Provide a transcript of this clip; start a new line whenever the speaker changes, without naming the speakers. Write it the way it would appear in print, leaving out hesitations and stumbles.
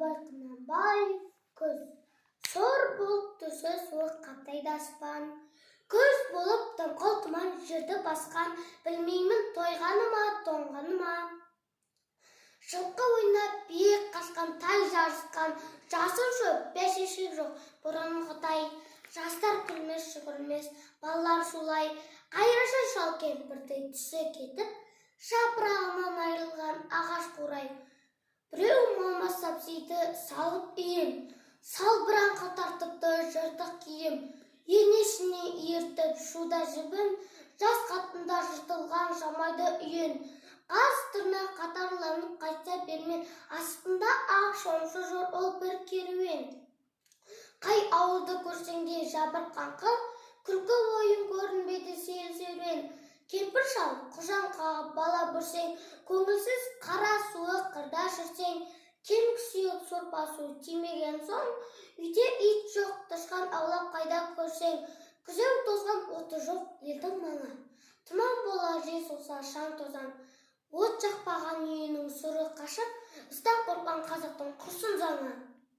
абай құнанбаев күз. Сор болып түсі суық қаптайды аспан. Күз болып дымқыл тұман жерді басқан, білмеймін тойғаны ма, тоңғаны ма. Жылқы ойнап биік қашқан, тай жарысқан, жасыл шөп, бәйшешек жоқ бұрынғыдай. Жастар күлмес, жүгірмес, балалар шулай. Қайраша шал кемпірдей түсі кетіп, жапырағынан айырылған ағаш қурай. Біреу мама сапсиды салып үйін, салбыраңқы тартыпты жыртық киім. Енесіне ертіп шуда жібін, жас қатында жыртылған жамайды үйін. Қаз тырна қатарланып қайтса бермен, астында ақ шомшы жүр ол бір керуен. Қай ауылды көрсеңде жабырқаңқы, күлкі ойын көрінбейді сейіл-серуен. Кемпір шал құжан қағып бала бүрсең, көңілсіз қара суы қырда жүрсең, кем сүйек сорпасы тимеген соң, үйде ит жоқ, тышқан аулап қайда көрсең, күзеу тозған оты жоқ елдің маңы. Тұман болар жел соқса шаң тозан, от жақпаған үйінің сұры қашып, ыстан қорқан қазақтың құрсын заңы.